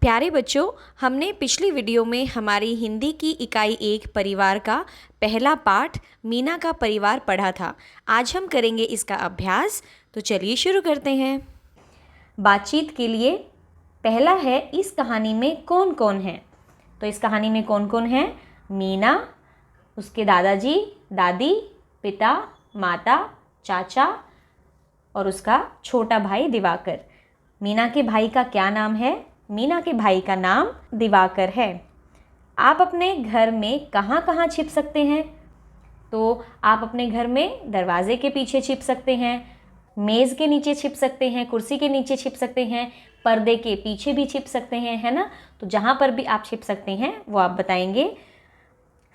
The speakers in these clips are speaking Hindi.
प्यारे बच्चों, हमने पिछली वीडियो में हमारी हिंदी की इकाई 1 परिवार का पहला पाठ मीना का परिवार पढ़ा था। आज हम करेंगे इसका अभ्यास। तो चलिए शुरू करते हैं। बातचीत के लिए पहला है, इस कहानी में कौन कौन है। तो इस कहानी में कौन कौन है? मीना, उसके दादाजी, दादी, पिता, माता, चाचा और उसका छोटा भाई दिवाकर। मीना के भाई का क्या नाम है? मीना के भाई का नाम दिवाकर है। आप अपने घर में कहाँ कहाँ छिप सकते हैं? तो आप अपने घर में दरवाजे के पीछे छिप सकते हैं, मेज़ के नीचे छिप सकते हैं, कुर्सी के नीचे छिप सकते हैं, पर्दे के पीछे भी छिप सकते हैं, है ना। तो जहाँ पर भी आप छिप सकते हैं वो आप बताएंगे।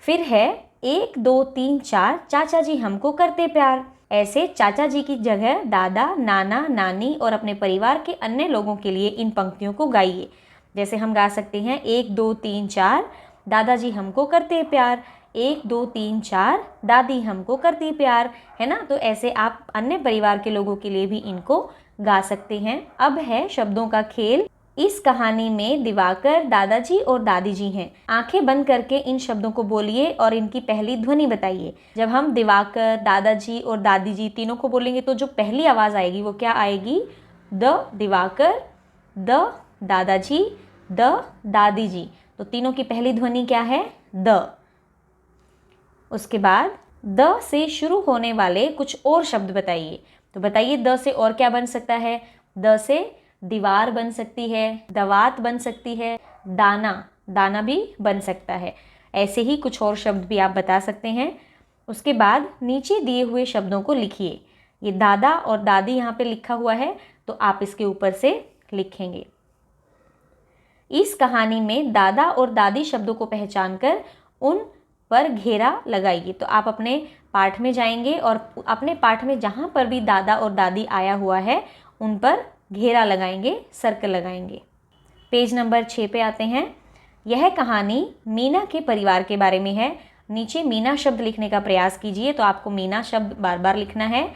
फिर है 1 2 3 4 चाचा जी हमको करते प्यार। ऐसे चाचा जी की जगह दादा, नाना, नानी और अपने परिवार के अन्य लोगों के लिए इन पंक्तियों को गाइए। जैसे हम गा सकते हैं 1 2 3 4 दादाजी हमको करते प्यार, 1 2 3 4 दादी हमको करती प्यार, है ना। तो ऐसे आप अन्य परिवार के लोगों के लिए भी इनको गा सकते हैं। अब है शब्दों का खेल। इस कहानी में दिवाकर, दादाजी और दादी जी हैं। आंखें बंद करके इन शब्दों को बोलिए और इनकी पहली ध्वनि बताइए। जब हम दिवाकर, दादाजी और दादी जी तीनों को बोलेंगे तो जो पहली आवाज़ आएगी वो क्या आएगी? द दिवाकर, द दादाजी, द दादी जी। तो तीनों की पहली ध्वनि क्या है? द। उसके बाद द से शुरू होने वाले कुछ और शब्द बताइए। तो बताइए द से और क्या बन सकता है? द से दीवार बन सकती है, दवात बन सकती है, दाना, दाना भी बन सकता है। ऐसे ही कुछ और शब्द भी आप बता सकते हैं। उसके बाद नीचे दिए हुए शब्दों को लिखिए। ये दादा और दादी यहाँ पे लिखा हुआ है तो आप इसके ऊपर से लिखेंगे। इस कहानी में दादा और दादी शब्दों को पहचानकर उन पर घेरा लगाइए। तो आप अपने पाठ में जाएंगे और अपने पाठ में जहाँ पर भी दादा और दादी आया हुआ है उन पर घेरा लगाएंगे, सर्कल लगाएंगे। पेज नंबर 6 पे आते हैं। यह कहानी मीना के परिवार के बारे में है। नीचे मीना शब्द लिखने का प्रयास कीजिए। तो आपको मीना शब्द बार बार लिखना है।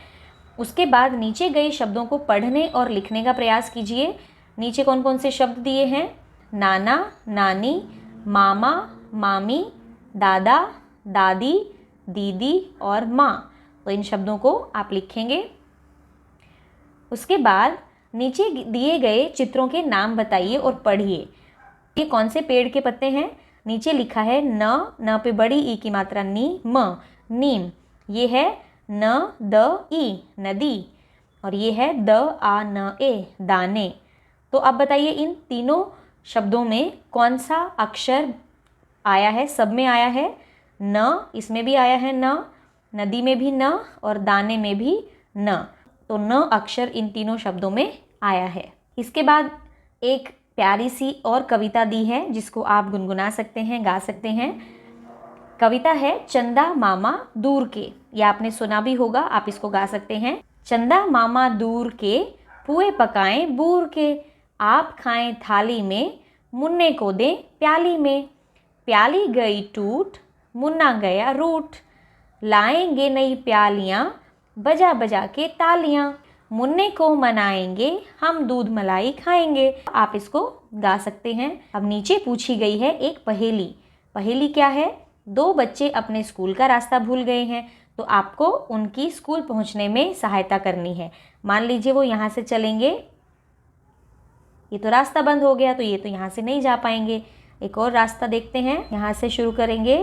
उसके बाद नीचे गए शब्दों को पढ़ने और लिखने का प्रयास कीजिए। नीचे कौन कौन से शब्द दिए हैं? नाना, नानी, मामा, मामी, दादा, दादी, दीदी और माँ। तो इन शब्दों को आप लिखेंगे। उसके बाद नीचे दिए गए चित्रों के नाम बताइए और पढ़िए। ये कौन से पेड़ के पत्ते हैं? नीचे लिखा है न पे बड़ी ई की मात्रा नी, म, नीम। ये है न द ई, नदी। और ये है द आ न ए, दाने। तो अब बताइए इन तीनों शब्दों में कौन सा अक्षर आया है? सब में आया है न, इसमें भी आया है न, नदी में भी न और दाने में भी न। तो न अक्षर इन तीनों शब्दों में आया है। इसके बाद एक प्यारी सी और कविता दी है जिसको आप गुनगुना सकते हैं, गा सकते हैं। कविता है चंदा मामा दूर के। ये आपने सुना भी होगा, आप इसको गा सकते हैं। चंदा मामा दूर के, पुए पकाएं बूर के, आप खाएं थाली में, मुन्ने को दें प्याली में। प्याली गई टूट, मुन्ना गया रूठ, लाएंगे नई प्यालियाँ, बजा बजा के तालियां, मुन्ने को मनाएंगे, हम दूध मलाई खाएंगे। आप इसको गा सकते हैं। अब नीचे पूछी गई है एक पहेली। पहेली क्या है? 2 बच्चे अपने स्कूल का रास्ता भूल गए हैं तो आपको उनकी स्कूल पहुंचने में सहायता करनी है। मान लीजिए वो यहाँ से चलेंगे, ये तो रास्ता बंद हो गया तो ये तो यहाँ से नहीं जा पाएंगे। एक और रास्ता देखते हैं, यहाँ से शुरू करेंगे,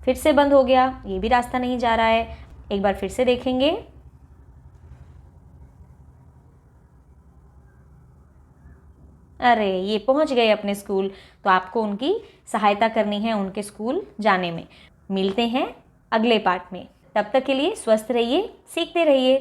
फिर से बंद हो गया, ये भी रास्ता नहीं जा रहा है। एक बार फिर से देखेंगे, अरे ये पहुंच गए अपने स्कूल। तो आपको उनकी सहायता करनी है उनके स्कूल जाने में। मिलते हैं अगले पार्ट में। तब तक के लिए स्वस्थ रहिए, सीखते रहिए।